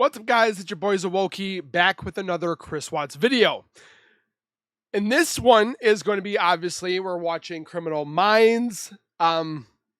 What's up, guys? It's your boy Zawoki back with another Chris Watts video. And this one is going to be, obviously, we're watching Criminal Minds,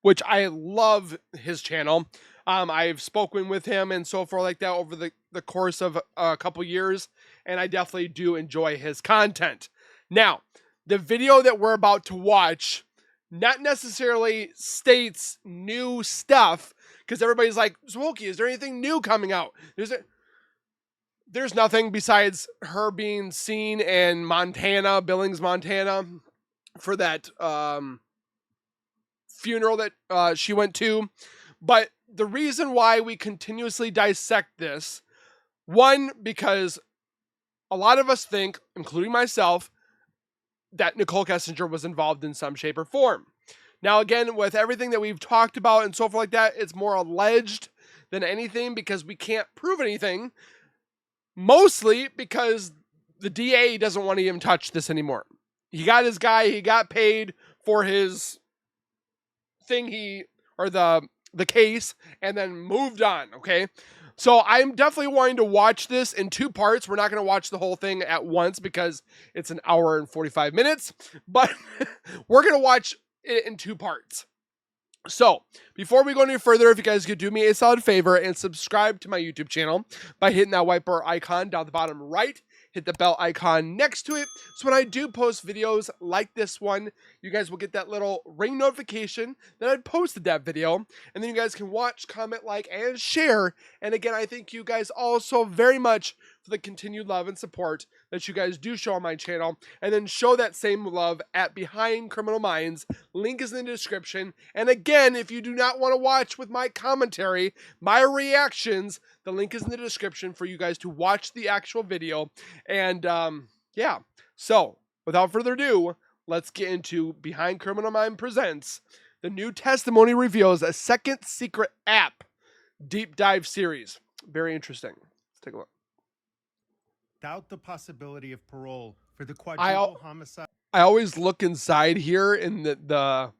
which I love his channel. I've spoken with him and so forth like that over the course of a couple years, and I definitely do enjoy his content. Now, the video that we're about to watch not necessarily states new stuff, because everybody's like, Zawoki, is there anything new coming out? There's nothing besides her being seen in Montana, Billings, Montana, for that funeral that she went to. But the reason why we continuously dissect this, one, because a lot of us think, including myself, that Nichol Kessinger was involved in some shape or form. Now, again, with everything that we've talked about and so forth like that, it's more alleged than anything because we can't prove anything. Mostly because the DA doesn't want to even touch this anymore. He got his guy, he got paid for his thing, the case, and then moved on, okay? So I'm definitely wanting to watch this in two parts. We're not going to watch the whole thing at once because it's an hour and 45 minutes, but we're going to watch it in two parts. So, before we go any further, if you guys could do me a solid favor and subscribe to my YouTube channel by hitting that white bar icon down the bottom right, hit the bell icon next to it, so when I do post videos like this one, you guys will get that little ring notification that I posted that video, and then you guys can watch, comment, like, and share. And again, I thank you guys also very much for the continued love and support that you guys do show on my channel, and then show that same love at Behind Criminal Minds. Link is in the description. And again, if you do not want to watch with my commentary, my reactions, the link is in the description for you guys to watch the actual video. And yeah, so without further ado, let's get into Behind Criminal Mind presents the new testimony reveals a second secret app deep dive series. Very interesting. Let's take a look. Without the possibility of parole for the quadruple homicide. I always look inside here in the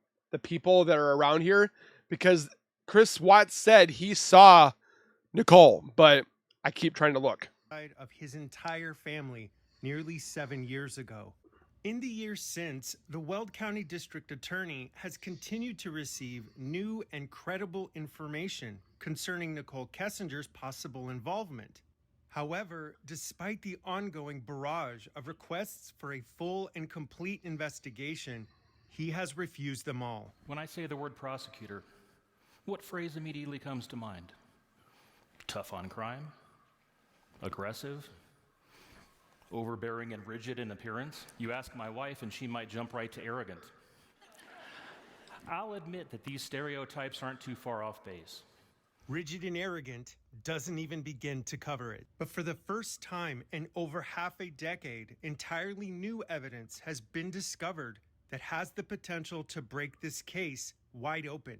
people that are around here because Chris Watts said he saw Nichol, but I keep trying to look. Of his entire family nearly 7 years ago. In the years since, the Weld County District Attorney has continued to receive new and credible information concerning Nichol Kessinger's possible involvement. However, despite the ongoing barrage of requests for a full and complete investigation, he has refused them all. When I say the word prosecutor, what phrase immediately comes to mind? Tough on crime? Aggressive? Overbearing and rigid in appearance? You ask my wife and she might jump right to arrogant. I'll admit that these stereotypes aren't too far off base. Rigid and arrogant doesn't even begin to cover it. But for the first time in over half a decade, entirely new evidence has been discovered that has the potential to break this case wide open.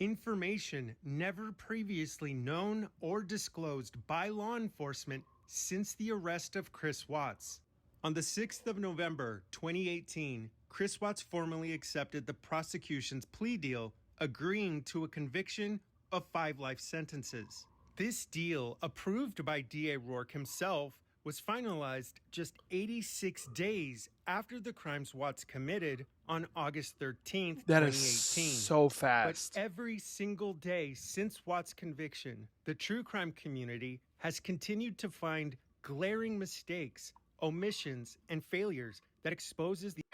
Information never previously known or disclosed by law enforcement since the arrest of Chris Watts. On the 6th of November, 2018, Chris Watts formally accepted the prosecution's plea deal, agreeing to a conviction of 5 life sentences. This deal, approved by DA Rourke himself, was finalized just 86 days after the crimes Watts committed on August 13th, 2018. That is so fast. But every single day since Watts' conviction, the true crime community has continued to find glaring mistakes, omissions, and failures that exposes the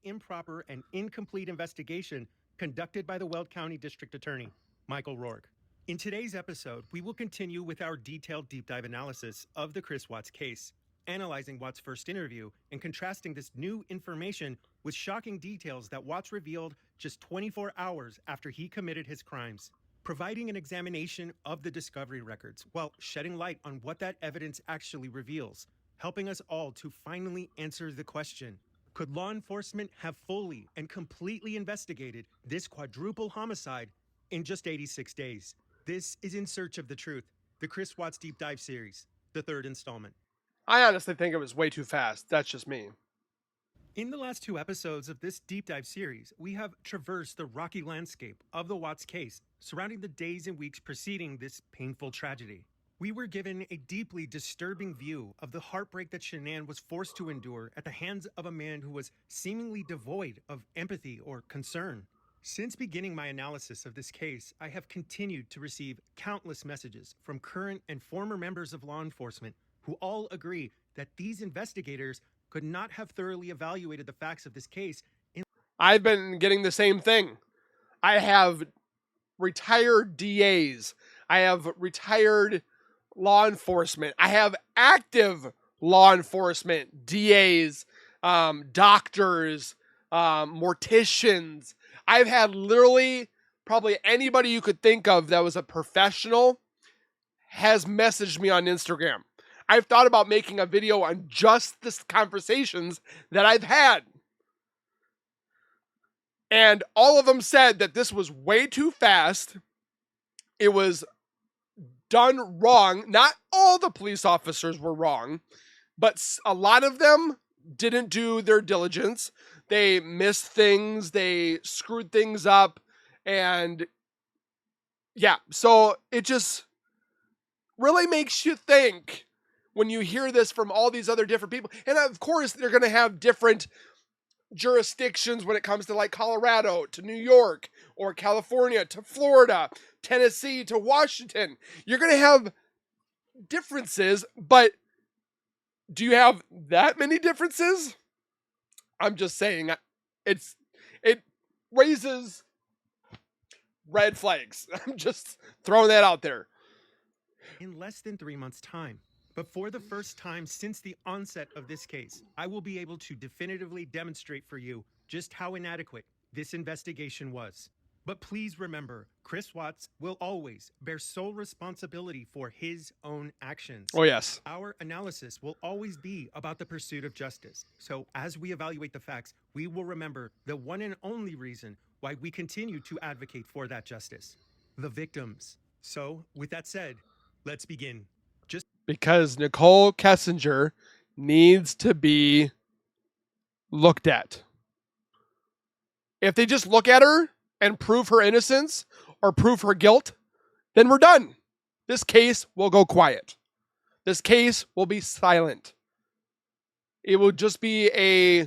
improper and incomplete investigation conducted by the Weld County District Attorney, Michael Rourke. In today's episode, we will continue with our detailed deep dive analysis of the Chris Watts case, analyzing Watts' first interview and contrasting this new information with shocking details that Watts revealed just 24 hours after he committed his crimes, providing an examination of the discovery records while shedding light on what that evidence actually reveals, helping us all to finally answer the question: could law enforcement have fully and completely investigated this quadruple homicide in just 86 days? This is In Search of the Truth, the Chris Watts Deep Dive series, the third installment. I honestly think it was way too fast. That's just me. In the last 2 episodes of this deep dive series, we have traversed the rocky landscape of the Watts case surrounding the days and weeks preceding this painful tragedy. We were given a deeply disturbing view of the heartbreak that Shanann was forced to endure at the hands of a man who was seemingly devoid of empathy or concern. Since beginning my analysis of this case, I have continued to receive countless messages from current and former members of law enforcement who all agree that these investigators could not have thoroughly evaluated the facts of this case. I've been getting the same thing. I have retired DAs. I have retired law enforcement. I have active law enforcement, DAs, doctors, morticians. I've had literally probably anybody you could think of that was a professional has messaged me on Instagram. I've thought about making a video on just the conversations that I've had. And all of them said that this was way too fast. It was done wrong. Not all the police officers were wrong, but a lot of them didn't do their diligence. They missed things. They screwed things up. And yeah, so it just really makes you think when you hear this from all these other different people. And of course, they're going to have different jurisdictions when it comes to like Colorado to New York or California to Florida, Tennessee to Washington. You're going to have differences, but do you have that many differences? I'm just saying it raises red flags. I'm just throwing that out there. In less than 3 months' time. But for the first time since the onset of this case, I will be able to definitively demonstrate for you just how inadequate this investigation was. But please remember, Chris Watts will always bear sole responsibility for his own actions. Oh, yes. Our analysis will always be about the pursuit of justice. So as we evaluate the facts, we will remember the one and only reason why we continue to advocate for that justice: the victims. So with that said, let's begin. Because Nichol Kessinger needs to be looked at. If they just look at her and prove her innocence or prove her guilt, then we're done. This case will go quiet. This case will be silent. It will just be a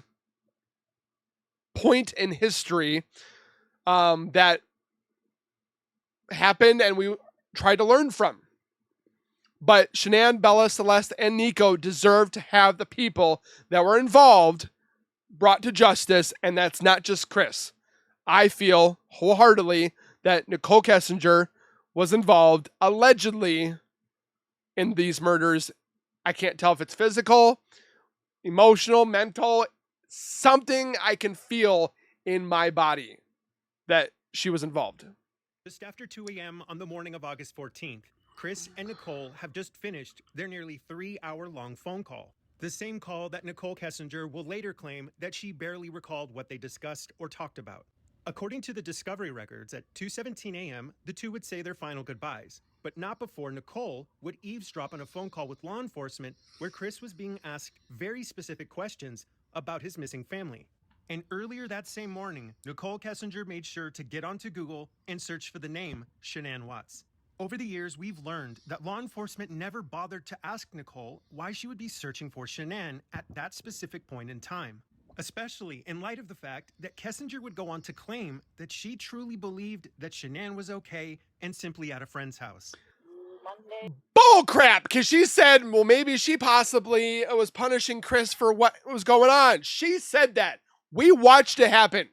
point in history that happened and we tried to learn from. But Shanann, Bella, Celeste, and Nico deserve to have the people that were involved brought to justice, and that's not just Chris. I feel wholeheartedly that Nichol Kessinger was involved, allegedly, in these murders. I can't tell if it's physical, emotional, mental, something I can feel in my body that she was involved. Just after 2 a.m. on the morning of August 14th, Chris and Nichol have just finished their nearly 3-hour-long phone call. The same call that Nichol Kessinger will later claim that she barely recalled what they discussed or talked about. According to the discovery records, at 2:17 a.m., the two would say their final goodbyes, but not before Nichol would eavesdrop on a phone call with law enforcement where Chris was being asked very specific questions about his missing family. And earlier that same morning, Nichol Kessinger made sure to get onto Google and search for the name Shanann Watts. Over the years, we've learned that law enforcement never bothered to ask Nichol why she would be searching for Shanann at that specific point in time, especially in light of the fact that Kessinger would go on to claim that she truly believed that Shanann was okay and simply at a friend's house. Bull crap, because she said, well, maybe she possibly was punishing Chris for what was going on. She said that. We watched it happen.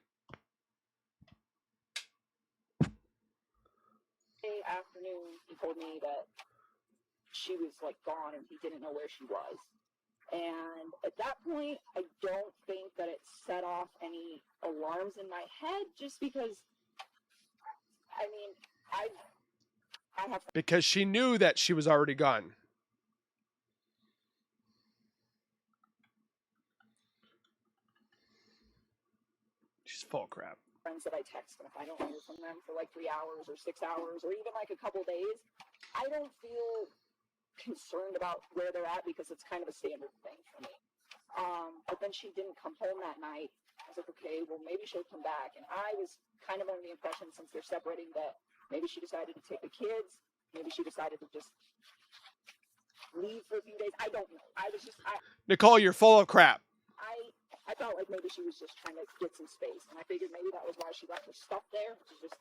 Afternoon, he told me that she was like gone and he didn't know where she was. And at that point, I don't think that it set off any alarms in my head, just because, I mean, I have... Because she knew that she was already gone. She's full of crap. Friends that I text, and if I don't hear from them for like 3 hours or 6 hours or even like a couple days, I don't feel concerned about where they're at, because it's kind of a standard thing for me. But then she didn't come home that night. I was like, okay, well, maybe she'll come back. And I was kind of under the impression, since they're separating, that maybe she decided to take the kids. Maybe she decided to just leave for a few days. I don't know. Nichol, you're full of crap. I felt like maybe she was just trying to get some space, and I figured maybe that was why she left her stuff there, to just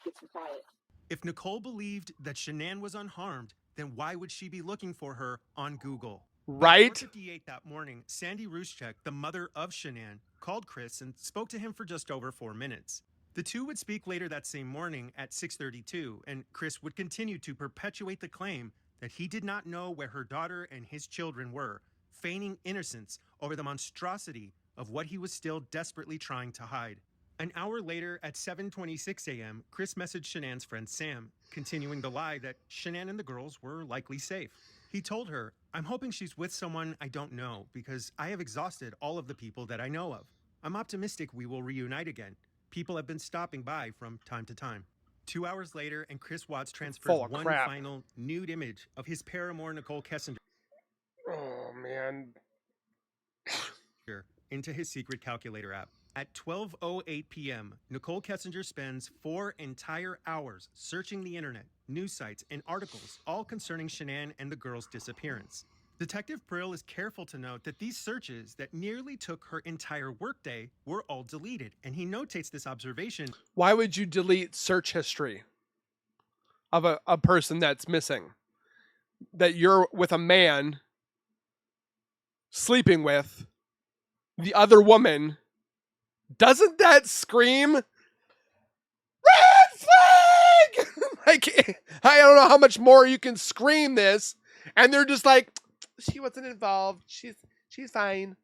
get some quiet. If Nichol believed that Shanann was unharmed, then why would she be looking for her on Google? Right? At 4:58 that morning, Sandy Ruschek, the mother of Shanann, called Chris and spoke to him for just over 4 minutes. The two would speak later that same morning at 6:32, and Chris would continue to perpetuate the claim that he did not know where her daughter and his children were, feigning innocence over the monstrosity of what he was still desperately trying to hide. An hour later, at 7:26 a.m., Chris messaged Shanann's friend Sam, continuing the lie that Shanann and the girls were likely safe. He told her, "I'm hoping she's with someone I don't know because I have exhausted all of the people that I know of. I'm optimistic we will reunite again. People have been stopping by from time to time." 2 hours later, and Chris Watts transfers one final nude image of his paramour, Nichol Kessinger, oh, man, into his secret calculator app. At 12:08 p.m., Nichol Kessinger spends 4 entire hours searching the internet, news sites, and articles, all concerning Shanann and the girls' disappearance. Detective Prill is careful to note that these searches that nearly took her entire workday were all deleted, and he notates this observation. Why would you delete search history of a person that's missing? That you're with a man sleeping with the other woman. Doesn't that scream red flag? Like, I don't know how much more you can scream this, and they're just like, she wasn't involved. She's fine.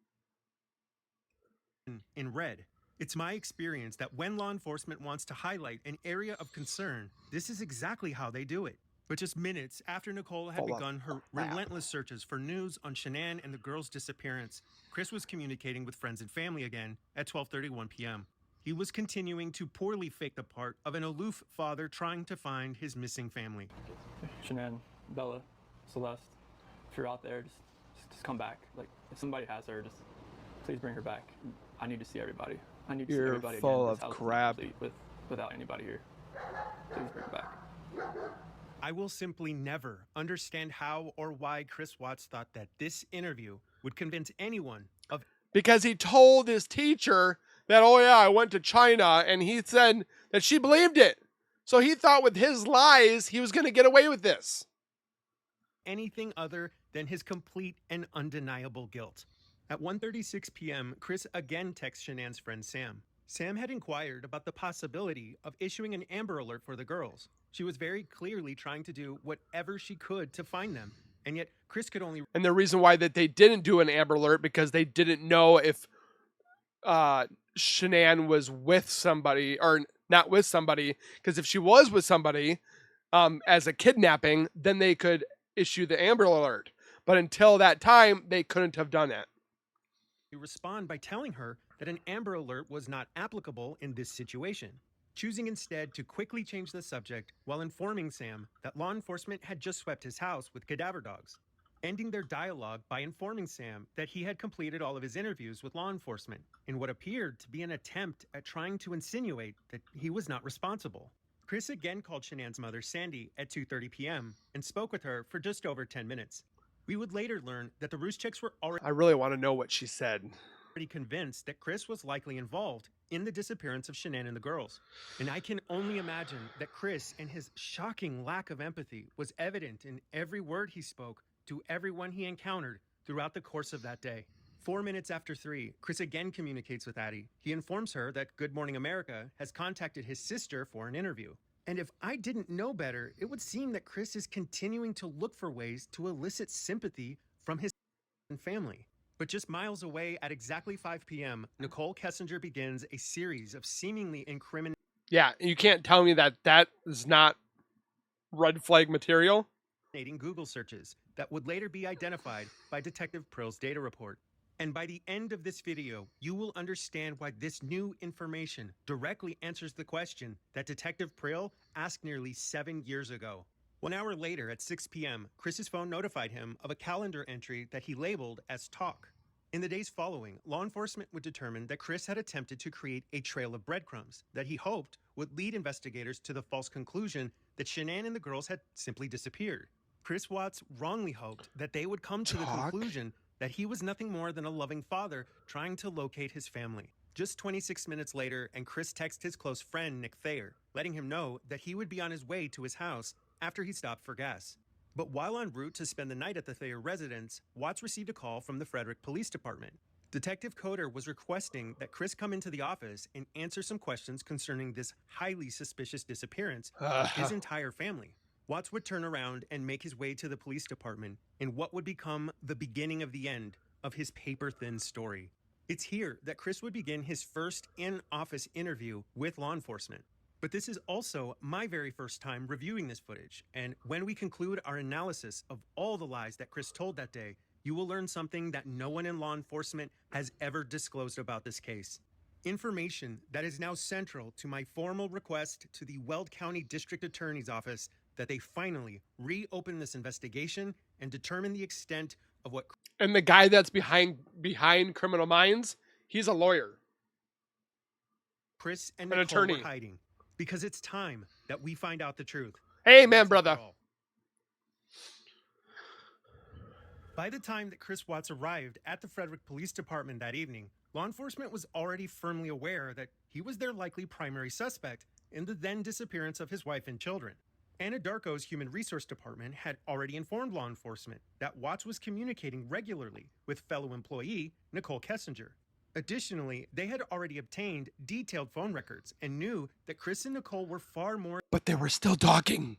In red. It's my experience that when law enforcement wants to highlight an area of concern, this is exactly how they do it. But just minutes after Nichol had begun her relentless searches for news on Shanann and the girls' disappearance, Chris was communicating with friends and family again at 12:31 p.m. He was continuing to poorly fake the part of an aloof father trying to find his missing family. Shanann, Bella, Celeste, if you're out there, just come back. Like, if somebody has her, just please bring her back. I need to see everybody. I need to see everybody again. You're full of crap. Without anybody here. Please bring her back. I will simply never understand how or why Chris Watts thought that this interview would convince anyone of... Because he told his teacher that, oh yeah, I went to China, and he said that she believed it. So he thought with his lies, he was going to get away with this. Anything other than his complete and undeniable guilt. At 1:36 p.m., Chris again texts Shanann's friend Sam. Sam had inquired about the possibility of issuing an Amber Alert for the girls. She was very clearly trying to do whatever she could to find them, and yet Chris could only... And the reason why that they didn't do an Amber Alert, because they didn't know if Shanann was with somebody or not with somebody, because if she was with somebody as a kidnapping, then they could issue the Amber Alert. But until that time, they couldn't have done it. Respond by telling her that an Amber Alert was not applicable in this situation, choosing instead to quickly change the subject while informing Sam that law enforcement had just swept his house with cadaver dogs, ending their dialogue by informing Sam that he had completed all of his interviews with law enforcement in what appeared to be an attempt at trying to insinuate that he was not responsible. Chris again called Shanann's mother, Sandy, at 2:30 p.m. and spoke with her for just over 10 minutes. We would later learn that the Ruscheks were already... I really want to know what she said. ...convinced that Chris was likely involved in the disappearance of Shanann and the girls. And I can only imagine that Chris and his shocking lack of empathy was evident in every word he spoke to everyone he encountered throughout the course of that day. 4 minutes after 3, Chris again communicates with Addie. He informs her that Good Morning America has contacted his sister for an interview. And if I didn't know better, it would seem that Chris is continuing to look for ways to elicit sympathy from his family. But just miles away at exactly 5 p.m., Nichol Kessinger begins a series of seemingly incriminating... Yeah, you can't tell me that that is not red flag material. Google searches that would later be identified by Detective Prill's data report. And by the end of this video, you will understand why this new information directly answers the question that Detective Prill asked nearly 7 years ago. 1 hour later at 6 p.m., Chris's phone notified him of a calendar entry that he labeled as talk. In the days following, law enforcement would determine that Chris had attempted to create a trail of breadcrumbs that he hoped would lead investigators to the false conclusion that Shanann and the girls had simply disappeared. Chris Watts wrongly hoped that they would come to the conclusion that he was nothing more than a loving father trying to locate his family. Just 26 minutes later, and Chris texted his close friend, Nick Thayer, letting him know that he would be on his way to his house after he stopped for gas. But while en route to spend the night at the Thayer residence, Watts received a call from the Frederick Police Department. Detective Coder was requesting that Chris come into the office and answer some questions concerning this highly suspicious disappearance of his entire family. Watts would turn around and make his way to the police department in what would become the beginning of the end of his paper-thin story. It's here that Chris would begin his first in-office interview with law enforcement. But this is also my very first time reviewing this footage, and when we conclude our analysis of all the lies that Chris told that day, you will learn something that no one in law enforcement has ever disclosed about this case. Information that is now central to my formal request to the Weld County District Attorney's Office that they finally reopen this investigation and determine the extent of what... And the guy that's behind Criminal Minds, he's a lawyer. Chris and Nichol attorney. were hiding. Because it's time that we find out the truth. Amen, brother. By the time that Chris Watts arrived at the Frederick Police Department that evening, law enforcement was already firmly aware that he was their likely primary suspect in the then disappearance of his wife and children. Anadarko's Human Resource Department had already informed law enforcement that Watts was communicating regularly with fellow employee Nichol Kessinger. Additionally, they had already obtained detailed phone records and knew that Chris and Nichol were far more... But they were still talking.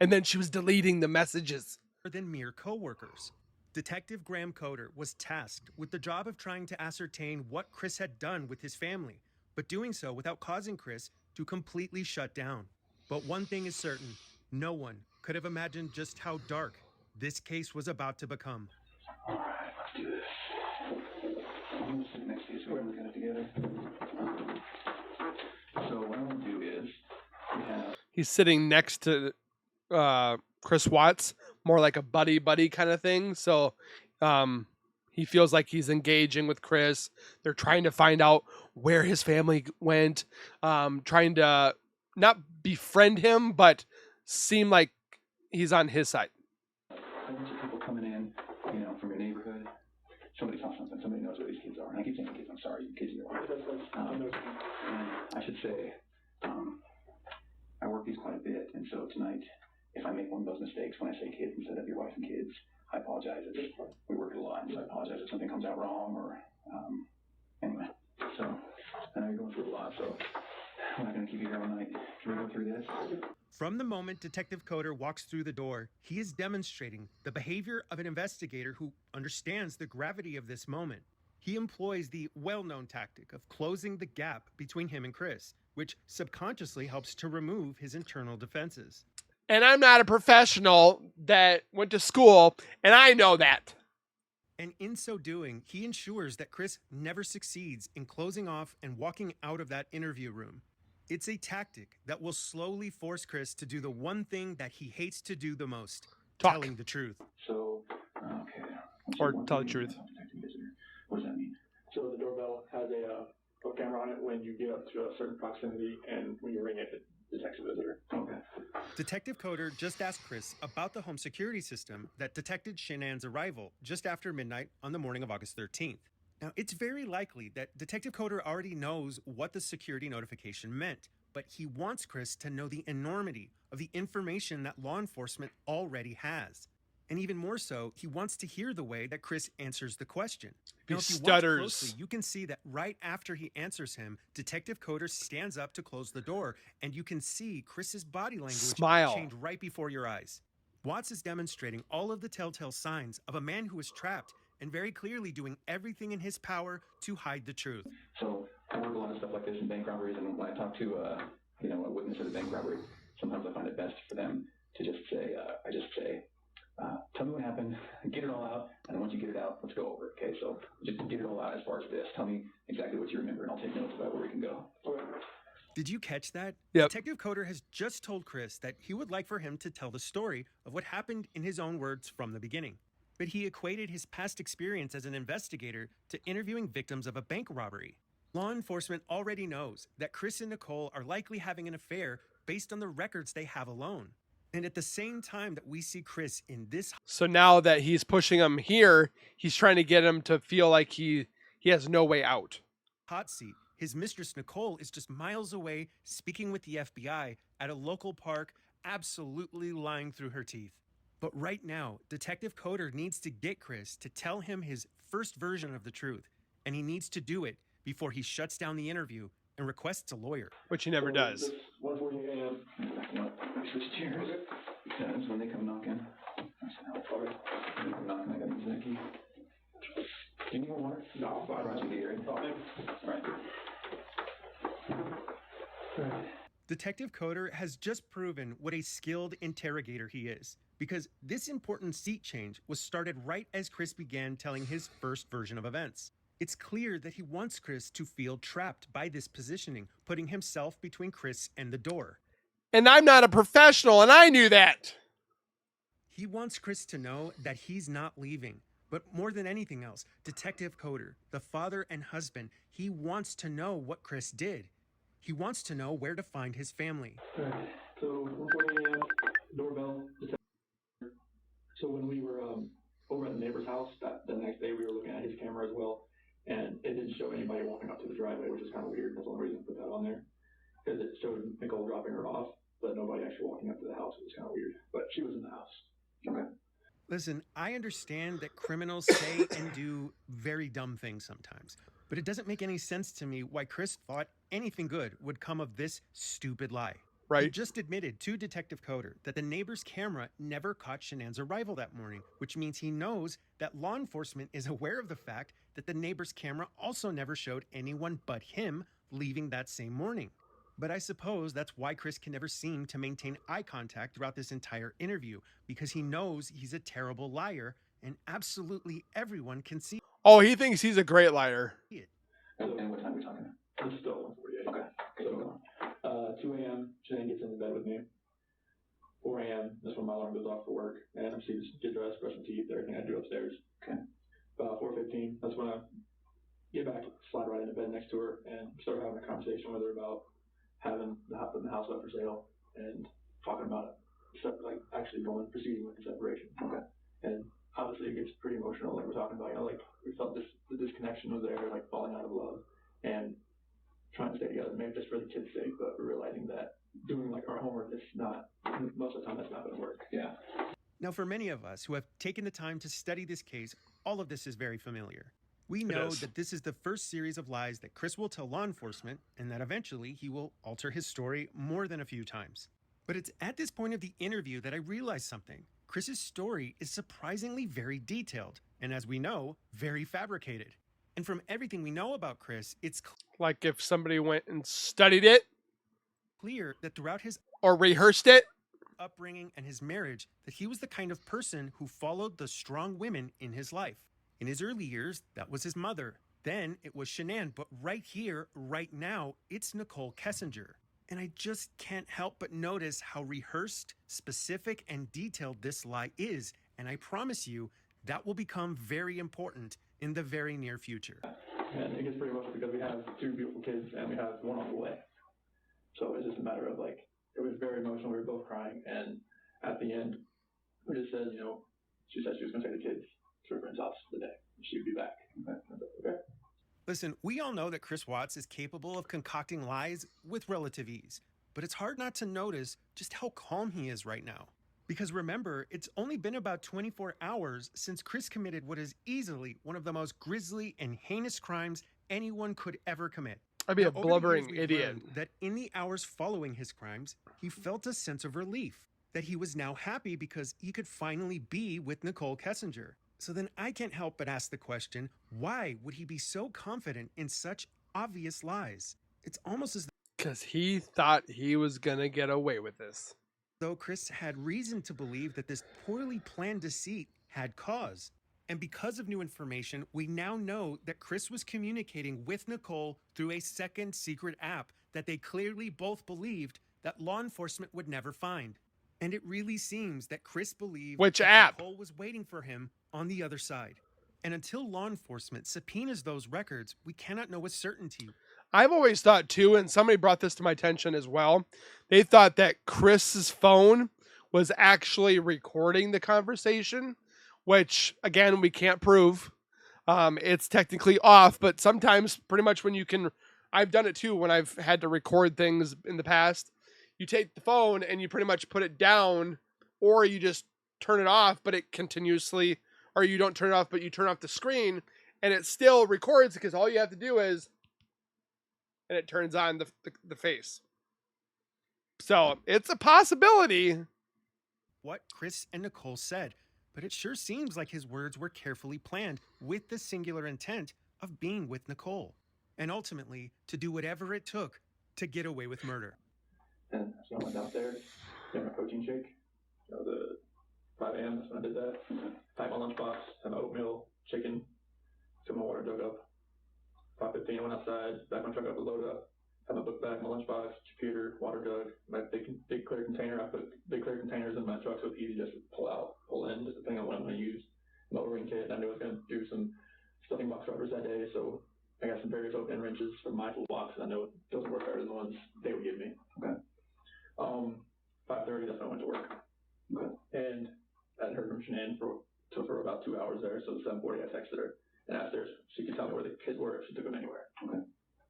And then she was deleting the messages. ...than mere co-workers. Detective Graham Coder was tasked with the job of trying to ascertain what Chris had done with his family, but doing so without causing Chris to completely shut down. But one thing is certain, no one could have imagined just how dark this case was about to become. All right, let's do this. I'm going to sit next to you so we're looking at it together. So what I want to do is, he's sitting next to Chris Watts, more like a buddy kind of thing. So he feels like he's engaging with Chris. They're trying to find out where his family went, trying to not befriend him, but seem like he's on his side. A bunch of people coming in, from your neighborhood. Somebody saw something. Somebody knows where these kids are. And I keep saying kids. I'm sorry, you kids are. And I should say, I work these quite a bit, and so tonight, if I make one of those mistakes when I say kids instead of your wife and kids, I apologize. We work it a lot, so I apologize if something comes out wrong or anyway. So I know you're going through a lot, so I'm not going to keep you here all night. Can we go through this? From the moment Detective Coder walks through the door, he is demonstrating the behavior of an investigator who understands the gravity of this moment. He employs the well-known tactic of closing the gap between him and Chris, which subconsciously helps to remove his internal defenses. And I'm not a professional that went to school, and I know that. And in so doing, he ensures that Chris never succeeds in closing off and walking out of that interview room. It's a tactic that will slowly force Chris to do the one thing that he hates to do the most, telling the truth. So, okay. Or tell the truth. What does that mean? So the doorbell has a camera on it when you get up to a certain proximity, and when you ring it, it detects a visitor. Okay. Detective Coder just asked Chris about the home security system that detected Shanann's arrival just after midnight on the morning of August 13th. Now, it's very likely that Detective Coder already knows what the security notification meant, but he wants Chris to know the enormity of the information that law enforcement already has. And even more so, he wants to hear the way that Chris answers the question. Now, if you watch closely, you can see that right after he answers him, Detective Coder stands up to close the door, and you can see Chris's body language change right before your eyes. Watts is demonstrating all of the telltale signs of a man who is trapped and very clearly doing everything in his power to hide the truth. So I work a lot of stuff like this in bank robberies, and when I talk to a witness of a bank robbery, sometimes I find it best for them to just say, tell me what happened, get it all out, and once you get it out, let's go over it, okay? So just get it all out as far as this. Tell me exactly what you remember, and I'll take notes about where we can go. Okay. Did you catch that? Yep. Detective Coder has just told Chris that he would like for him to tell the story of what happened in his own words from the beginning. But he equated his past experience as an investigator to interviewing victims of a bank robbery. Law enforcement already knows that Chris and Nichol are likely having an affair based on the records they have alone. And at the same time that we see Chris in this So now that he's pushing him here, he's trying to get him to feel like he has no way out. hot seat, his mistress Nichol is just miles away speaking with the FBI at a local park, absolutely lying through her teeth. But right now, Detective Coder needs to get Chris to tell him his first version of the truth, and he needs to do it before he shuts down the interview and requests a lawyer. Which he never does. 1:40 a.m. We switch chairs because when they come knocking, I said, "How far?" When they come knocking, I got to use that key. Do you need more water? No, I'm fine. Roger, get ready. Oh, thanks. All right. Detective Coder has just proven what a skilled interrogator he is, because this important seat change was started right as Chris began telling his first version of events. It's clear that he wants Chris to feel trapped by this positioning, putting himself between Chris and the door. And I'm not a professional, and I knew that. He wants Chris to know that he's not leaving. But more than anything else, Detective Coder, the father and husband, he wants to know what Chris did. He wants to know where to find his family. Alright, so 1:40 a.m. doorbell. So when we were over at the neighbor's house, the next day we were looking at his camera as well, and it didn't show anybody walking up to the driveway, which is kind of weird. That's the only reason I put that on there, because it showed Nichol dropping her off, but nobody actually walking up to the house. It was kind of weird, but she was in the house. Okay. Listen, I understand that criminals say and do very dumb things sometimes, but it doesn't make any sense to me why Chris thought anything good would come of this stupid lie. He Right. just admitted to Detective Coder that the neighbor's camera never caught Shanann's arrival that morning, which means he knows that law enforcement is aware of the fact that the neighbor's camera also never showed anyone but him leaving that same morning. But I suppose that's why Chris can never seem to maintain eye contact throughout this entire interview, because he knows he's a terrible liar and absolutely everyone can see Oh, he thinks he's a great liar. it. And what time are we talking about? It's still 1:48. Okay. So 2 a.m. Shanann gets into bed with me. 4 a.m. That's when my alarm goes off for work, and she just get dressed, brush my teeth, everything I do upstairs. Okay. About 4:15, that's when I get back, slide right into bed next to her, and start having a conversation with her about having the house up for sale and talking about it, like actually proceeding with the separation. Okay. And obviously it gets pretty emotional, like we're talking about, like we felt the disconnection was there, like falling out of love and trying to stay together, maybe just for the kids' sake, but we're realizing that doing like our homework is not, most of the time that's not going to work. Yeah. Now, for many of us who have taken the time to study this case, all of this is very familiar. We know that this is the first series of lies that Chris will tell law enforcement, and that eventually he will alter his story more than a few times. But it's at this point of the interview that I realized something. Chris's story is surprisingly very detailed, and as we know, very fabricated. And from everything we know about Chris, it's Like if somebody went and studied it clear that throughout his or rehearsed it. upbringing and his marriage, that he was the kind of person who followed the strong women in his life. In his early years, that was his mother. Then it was Shanann, but right here, right now, it's Nichol Kessinger. And I just can't help but notice how rehearsed, specific, and detailed this lie is. And I promise you, that will become very important in the very near future. And it gets pretty emotional because we have 2 beautiful kids and we have one on the way. So it's just a matter of like, it was very emotional. We were both crying. And at the end, we just said, she said she was going to take the kids to her friend's house for the day. She would be back. Okay. Listen, we all know that Chris Watts is capable of concocting lies with relative ease, but it's hard not to notice just how calm he is right now. Because remember, it's only been about 24 hours since Chris committed what is easily one of the most grisly and heinous crimes anyone could ever commit. I'd be a Over the blubbering years, we've idiot. learned that in the hours following his crimes, he felt a sense of relief, that he was now happy because he could finally be with Nichol Kessinger. So then I can't help but ask the question, why would he be so confident in such obvious lies? It's almost as Because he thought he was going to get away with this. though Chris had reason to believe that this poorly planned deceit had cause. And because of new information, we now know that Chris was communicating with Nichol through a second secret app that they clearly both believed that law enforcement would never find. And it really seems that Chris believed Which that app? Nichol was waiting for him on the other side. And until law enforcement subpoenas those records, we cannot know with certainty. I've always thought too, and somebody brought this to my attention as well. They thought that Chris's phone was actually recording the conversation, which again we can't prove. It's technically off, but sometimes pretty much when you can, I've done it too when I've had to record things in the past. You take the phone and you pretty much put it down, or you just turn it off, but it continuously, or you don't turn it off, but you turn off the screen and it still records because all you have to do is, and it turns on the face. So it's a possibility. What Chris and Nichol said, but it sure seems like his words were carefully planned with the singular intent of being with Nichol, and ultimately to do whatever it took to get away with murder. And so I went downstairs, get my protein shake, the 5 a.m. That's when I did that. Packed my lunchbox, had my oatmeal, chicken, fill my water jug up. 5:15, I went outside, back my truck up to load up, had my book bag, my lunchbox, computer, water jug, my big clear container. I put big clear containers in my truck so it's easy just to pull out, pull in, just depending on what I'm going to use. My O-ring kit, I knew I was going to do some stuffing box rubbers that day, so I got some various open wrenches from my toolbox, and I know those will work better than the ones they would give me. Okay. 5:30, that's when I went to work. Okay. And I hadn't heard from Shanann for about 2 hours there, so at 7:40 I texted her and asked her if she could tell me where the kids were, if she took them anywhere. Okay.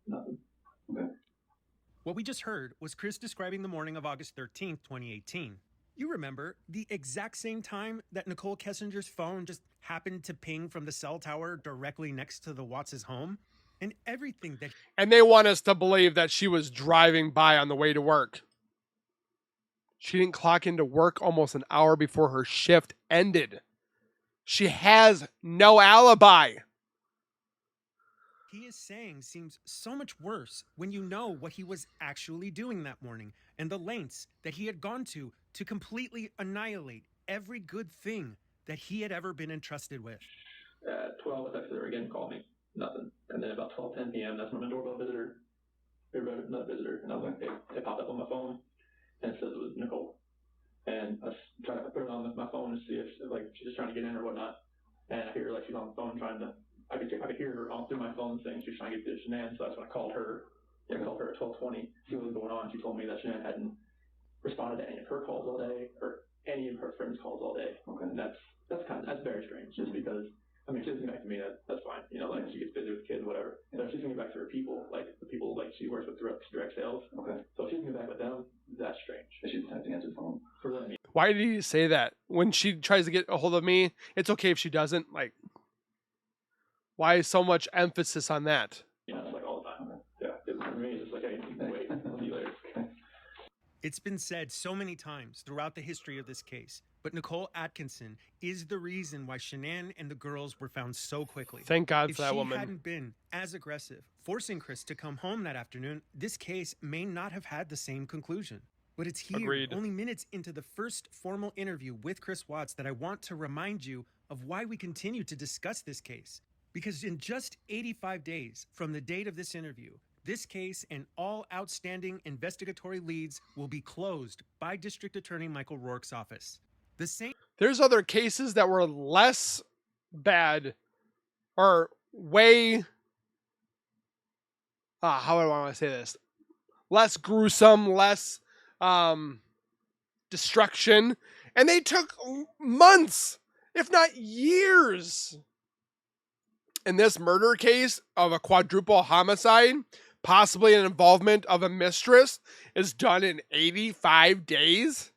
Nothing. Okay. What we just heard was Chris describing the morning of August 13th, 2018. You remember the exact same time that Nichol Kessinger's phone just happened to ping from the cell tower directly next to the Watts' home? And everything that... And they want us to believe that she was driving by on the way to work. She didn't clock into work almost an hour before her shift ended. She has no alibi. He is saying seems so much worse when you know what he was actually doing that morning and the lengths that he had gone to completely annihilate every good thing that he had ever been entrusted with. At 12, I texted her again, called me, nothing. And then about 12:10 p.m., that's when my doorbell visitor, not visitor, and I was like, it popped up on my phone, and it says it was Nichol. And I was trying to put it on my phone to see if like she's just trying to get in or whatnot. And I hear like she's on the phone trying to, I could hear her all through my phone saying she's trying to get to Shanann, so that's when I called her. I called her at 12:20, see what was going on. She told me that Shanann hadn't responded to any of her calls all day, or any of her friends' calls all day. Okay. And that's very strange, just because, I mean, she doesn't get back to me, that's fine. You know, like, she gets busy with kids, whatever. But if she's gonna get back to her people, like, the people, like, she works with direct sales. Okay. So if she's gonna get back with them, that's strange. Is she the type to answer the phone? For them. Why did he say that? When she tries to get a hold of me, it's okay if she doesn't. Like, why so much emphasis on that? Yeah, it's like all the time. Yeah, for me, it's just like, hey, wait, I'll see you later. It's been said so many times throughout the history of this case, but Nichol Atkinson is the reason why Shanann and the girls were found so quickly. Thank God for that woman. If she hadn't been as aggressive, forcing Chris to come home that afternoon, this case may not have had the same conclusion. But it's here, Agreed. Only minutes into the first formal interview with Chris Watts, that I want to remind you of why we continue to discuss this case. Because in just 85 days from the date of this interview, this case and all outstanding investigatory leads will be closed by District Attorney Michael Rourke's office. There's other cases that were less bad, or way, how do I want to say this? Less gruesome, less destruction, and they took months, if not years. In this murder case of a quadruple homicide, possibly an involvement of a mistress, is done in 85 days.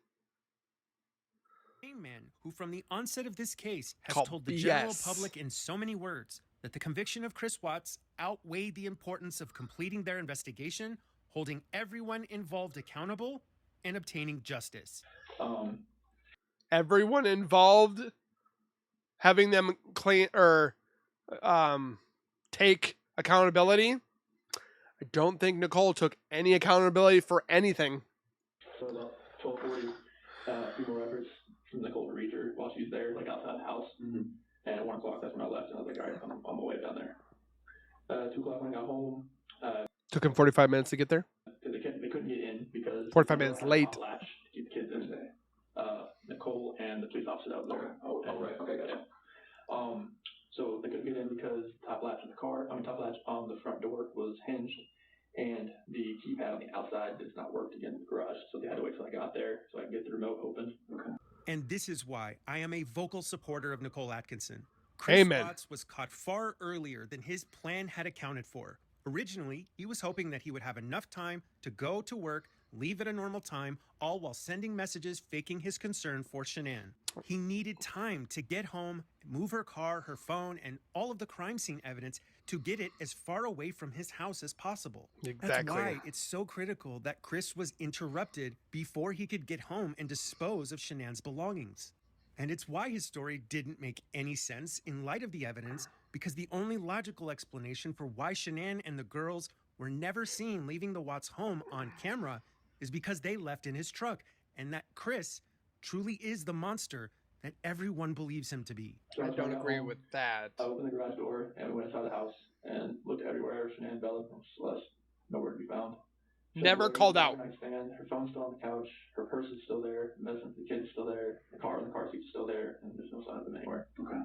Same man who from the onset of this case has Called told the BS. general public in so many words that the conviction of Chris Watts outweighed the importance of completing their investigation, holding everyone involved accountable, and obtaining justice. Everyone involved, having them claim or take accountability. I don't think Nichol took any accountability for anything. So about 12:40, a few more efforts from Nichol to reach her while she's there, like outside the house. Mm-hmm. And at 1 o'clock, that's when I left, and I was like, all right, I'm on my way down there. 2 o'clock when I got home. Took him 45 minutes to get there. They couldn't get in because 45 minutes late. Latch to keep the kids in today. Nichol and the police officer that was there. Oh, right. Okay, gotcha. So they couldn't get in because top latch on the front door was hinged, and the keypad on the outside does not work to get into the garage. So they had to wait till I got there so I could get the remote open. Okay. And this is why I am a vocal supporter of Nichol Atkinson. Chris Amen. Watts was caught far earlier than his plan had accounted for. Originally, he was hoping that he would have enough time to go to work, leave at a normal time, all while sending messages faking his concern for Shanann. He needed time to get home, move her car, her phone, and all of the crime scene evidence to get it as far away from his house as possible. Exactly. That's why it's so critical that Chris was interrupted before he could get home and dispose of Shanann's belongings. And it's why his story didn't make any sense in light of the evidence, because the only logical explanation for why Shanann and the girls were never seen leaving the Watts home on camera is because they left in his truck, and that Chris truly is the monster that everyone believes him to be. So I once I don't got agree home, with that. I opened the garage door and we went inside the house and looked everywhere. Shanann, Bella, and Celeste, nowhere to be found. Never Luggage, called out. Nightstand, her phone's still on the couch, her purse is still there, the medicine for the kid's still there, the car seat's still there, and there's no sign of them anywhere. Okay.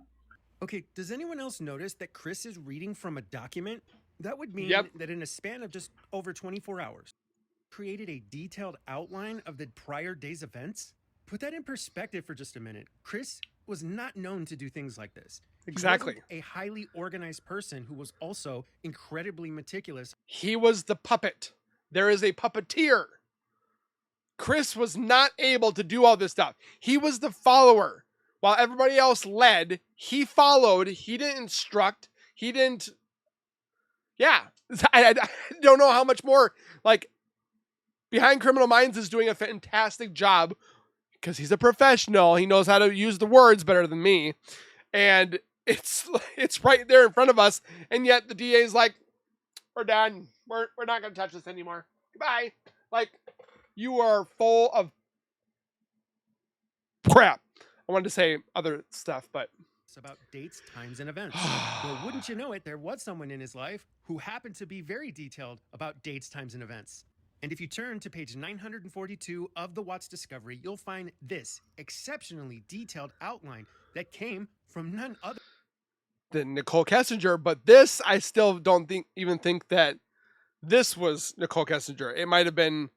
Okay, does anyone else notice that Chris is reading from a document? That would mean that in a span of just over 24 hours, created a detailed outline of the prior day's events? Put that in perspective for just a minute. Chris was not known to do things like this. Exactly. He wasn't a highly organized person who was also incredibly meticulous. He was the puppet. There is a puppeteer. Chris was not able to do all this stuff. He was the follower. While everybody else led, he followed. He didn't instruct. He didn't... Yeah. I don't know how much more. Like, Behind Criminal Minds is doing a fantastic job because he's a professional. He knows how to use the words better than me. And it's right there in front of us. And yet the DA is like, we're done. We're not going to touch this anymore. Goodbye. Like, you are full of crap. I wanted to say other stuff, but... It's about dates, times, and events. Well, wouldn't you know it, there was someone in his life who happened to be very detailed about dates, times, and events. And if you turn to page 942 of the Watts Discovery, you'll find this exceptionally detailed outline that came from none other than Nichol Kessinger. But this, I still don't even think that this was Nichol Kessinger. It might have been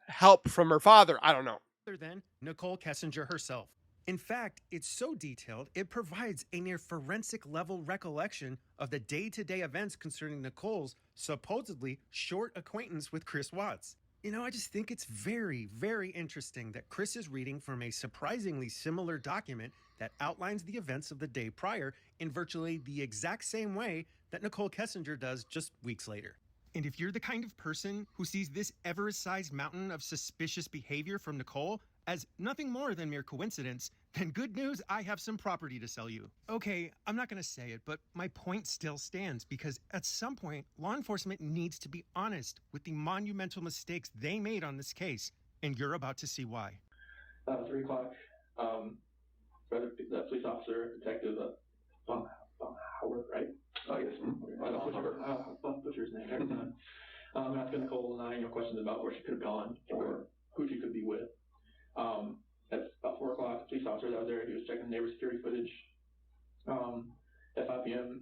help from her father. I don't know. Than Nichol Kessinger herself. In fact, it's so detailed, it provides a near forensic level recollection of the day-to-day events concerning Nichole's supposedly short acquaintance with Chris Watts. You know, I just think it's very, very interesting that Chris is reading from a surprisingly similar document that outlines the events of the day prior in virtually the exact same way that Nichol Kessinger does just weeks later. And if you're the kind of person who sees this Everest-sized mountain of suspicious behavior from Nichol as nothing more than mere coincidence, then good news, I have some property to sell you. Okay, I'm not going to say it, but my point still stands because at some point, law enforcement needs to be honest with the monumental mistakes they made on this case, and you're about to see why. 3 o'clock, the police officer, detective, Howard, right? Oh, yes. I don't butcher his name every time. Asking Nichol and I, questions about where she could have gone or who she could be with. At about 4 o'clock, the police officer that was there, he was checking neighbor security footage. At 5 p.m.,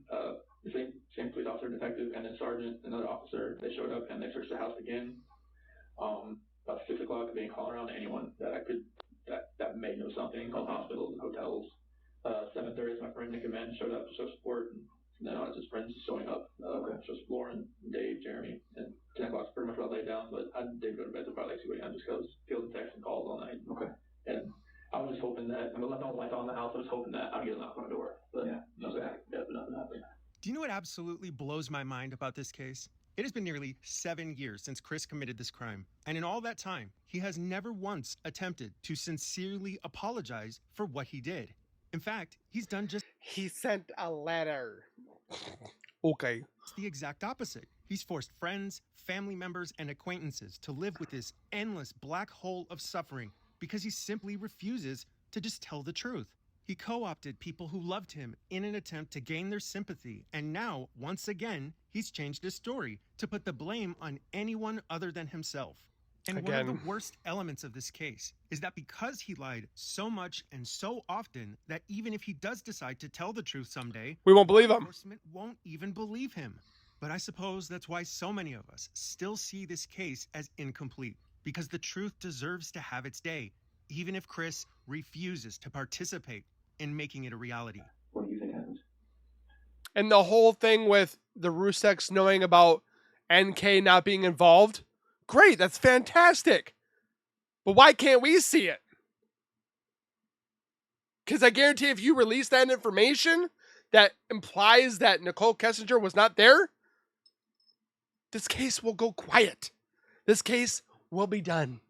the same police officer, detective, and then sergeant, another officer, they showed up and they searched the house again. About 6 o'clock, they didn't call around to anyone that may know something, called hospitals and hotels. 7:30, my friend Nick and Man showed up to show support, and then on his friends showing up. Just Lauren, Dave, Jeremy, and 10 o'clock's pretty much what I laid down, but I didn't go to bed till probably like 2 a.m. just because field texts and calls all night. Okay. And I was just hoping that, I left all the lights on in the house, I was hoping that I'd get a knock on the door. But nothing happened. Do you know what absolutely blows my mind about this case? It has been nearly 7 years since Chris committed this crime. And in all that time, he has never once attempted to sincerely apologize for what he did. In fact, he's done just... He sent a letter. Okay. It's the exact opposite. He's forced friends, family members, and acquaintances to live with this endless black hole of suffering because he simply refuses to just tell the truth. He co-opted people who loved him in an attempt to gain their sympathy, and now, once again, he's changed his story to put the blame on anyone other than himself. And one of the worst elements of this case is that because he lied so much and so often that even if he does decide to tell the truth someday, we won't believe him. Enforcement won't even believe him. But I suppose that's why so many of us still see this case as incomplete, because the truth deserves to have its day, even if Chris refuses to participate in making it a reality. What do you think happened? And the whole thing with the Ruseks knowing about NK not being involved, great, that's fantastic. But why can't we see it? Because I guarantee if you release that information that implies that Nichol Kessinger was not there, this case will go quiet. This case will be done.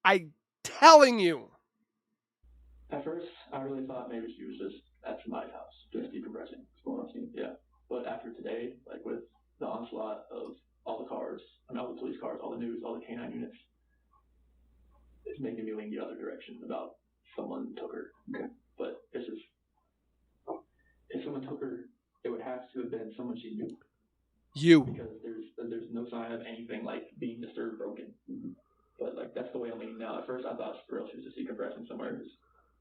I'm telling you. At first, I really thought maybe she was just at somebody's house, just decompressing. Yeah. But after today, like with the onslaught of all the cars, all the police cars, all the news, all the canine units, it's making me lean the other direction about someone took her. Okay. But it's just, if someone took her, it would have to have been someone she knew. You. Because there's no sign of anything like being disturbed, broken. Mm-hmm. But like that's the way I'm leaning now. At first, I thought for real she was just decompressing somewhere.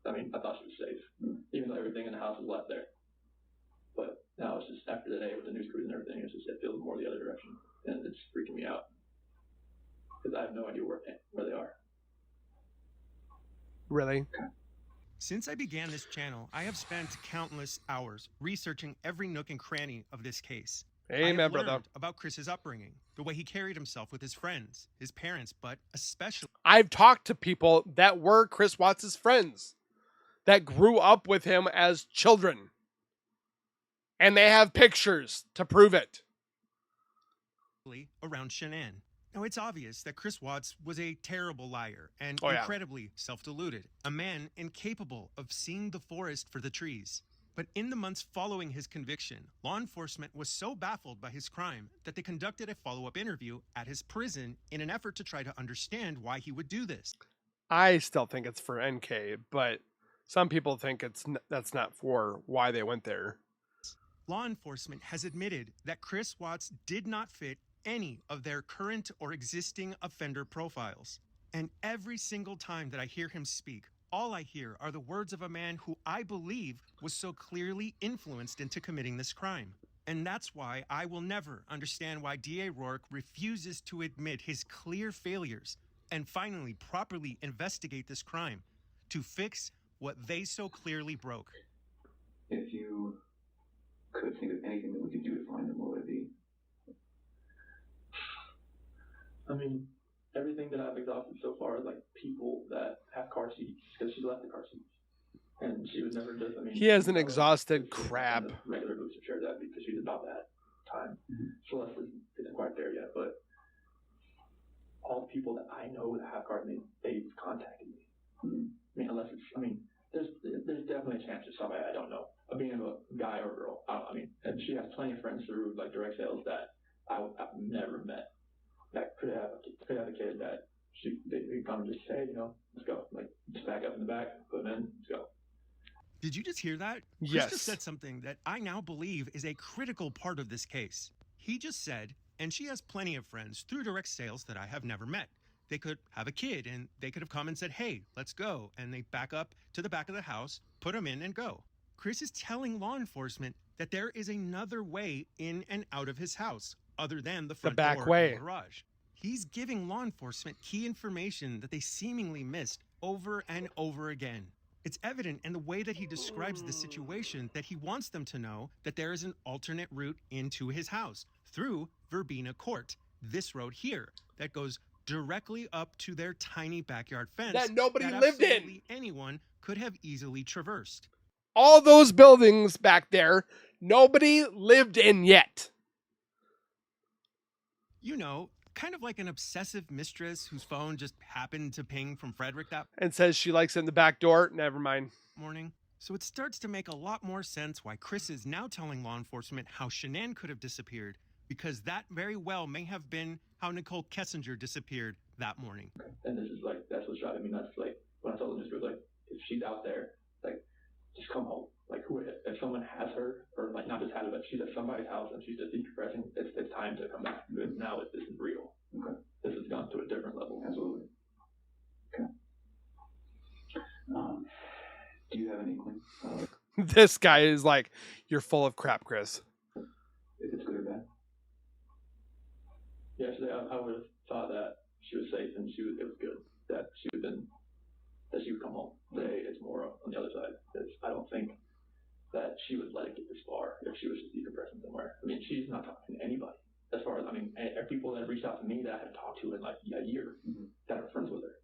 I thought she was safe, even though everything in the house was left there. But now it's just after the day with the news crews and everything, it feels more the other direction, and it's freaking me out because I have no idea where they are. Really? Since I began this channel, I have spent countless hours researching every nook and cranny of this case. Amen, I have brother. learned about Chris's upbringing, the way he carried himself with his friends, his parents, but especially I've talked to people that were Chris Watts' friends, that grew up with him as children. And they have pictures to prove it. Around Shanann. Now, it's obvious that Chris Watts was a terrible liar and incredibly self-deluded, a man incapable of seeing the forest for the trees. But in the months following his conviction, law enforcement was so baffled by his crime that they conducted a follow-up interview at his prison in an effort to try to understand why he would do this. I still think it's for NK, but some people think that's not for why they went there. Law enforcement has admitted that Chris Watts did not fit any of their current or existing offender profiles. And every single time that I hear him speak, all I hear are the words of a man who I believe was so clearly influenced into committing this crime. And that's why I will never understand why DA Rourke refuses to admit his clear failures and finally properly investigate this crime to fix what they so clearly broke. If you could think of anything that we could do to find them, what would it be? I mean, everything that I've exhausted so far is like people that have car seats because she left the car seats. And she was never just, he hasn't exhausted crap. Regular booster chair that because she's about that time. Mm-hmm. Celeste isn't quite there yet, but all the people that I know that have cars, they've contacted me. Mm-hmm. There's definitely a chance there's somebody I don't know of being a guy or a girl. And she has plenty of friends through like direct sales that I've never met that could have a kid that they come and just say, let's go, like just back up in the back, put them in, let's go. Did you just hear that? Yes. Chris just said something that I now believe is a critical part of this case. He just said, and she has plenty of friends through direct sales that I have never met. They could have a kid and they could have come and said, hey, let's go. And they back up to the back of the house, put them in and go. Chris is telling law enforcement that there is another way in and out of his house other than the front back door way. and garage. He's giving law enforcement key information that they seemingly missed over and over again. It's evident in the way that he describes the situation that he wants them to know that there is an alternate route into his house through Verbena Court, this road here that goes directly up to their tiny backyard fence that nobody lived in. Anyone could have easily traversed. All those buildings back there, nobody lived in yet. You know, kind of like an obsessive mistress whose phone just happened to ping from Frederick that and says she likes it in the back door. Never mind. Morning. So it starts to make a lot more sense why Chris is now telling law enforcement how Shanann could have disappeared, because that very well may have been how Nichol Kessinger disappeared that morning. And this is like, that's what shot at me nuts. Like, when I told the news, like, if she's out there, like, just come home. Like, if someone has her, or like not just has her, but she's at somebody's house and she's just decompressing, it's time to come back. Now this is real. Okay. This has gone to a different level. Absolutely. Okay. Do you have an inkling? This guy is like, you're full of crap, Chris. If it's good I would have thought that she was safe and it was good that she would come home. It's more on the other side. I don't think that she would let it get this far if she was just decompressing somewhere. I mean, she's not talking to anybody. As far as, I mean, people that have reached out to me that I have talked to in like a year that are friends with her.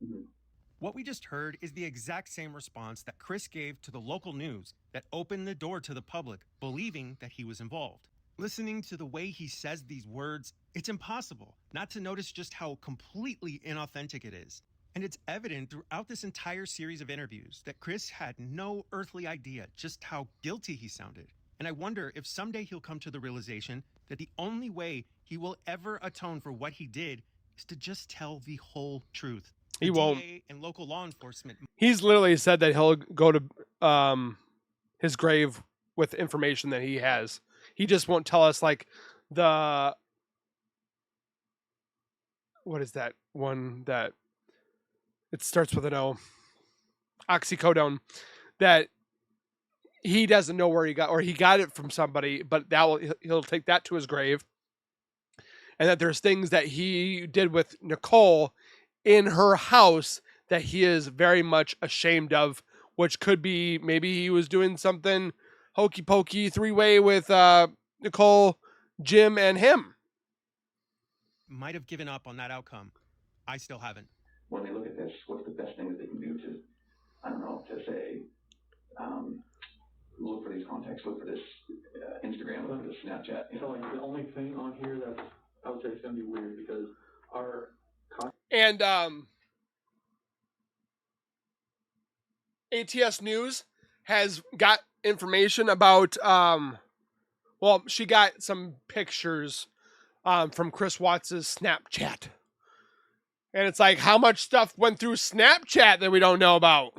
What we just heard is the exact same response that Chris gave to the local news that opened the door to the public believing that he was involved. Listening to the way he says these words, it's impossible not to notice just how completely inauthentic it is. And it's evident throughout this entire series of interviews that Chris had no earthly idea just how guilty he sounded. And I wonder if someday he'll come to the realization that the only way he will ever atone for what he did is to just tell the whole truth. He won't. DA and local law enforcement. He's literally said that he'll go to his grave with information that he has. He just won't tell us, like, what is that one that it starts with an O? Oxycodone. That he doesn't know where he got, or he got it from somebody, but he'll take that to his grave. And that there's things that he did with Nichol in her house that he is very much ashamed of, which could be maybe he was doing something hokey pokey 3-way with Nichol, Jim, and him. Might have given up on that outcome. I still haven't. When they look at this, what's the best thing that they can do to, I don't know, to say, look for these contacts, look for this Instagram, look for this Snapchat. So like the only thing on here that I would say is going to be weird because our and ATS News has got information about she got some pictures from Chris Watts' Snapchat. And it's like, how much stuff went through Snapchat that we don't know about?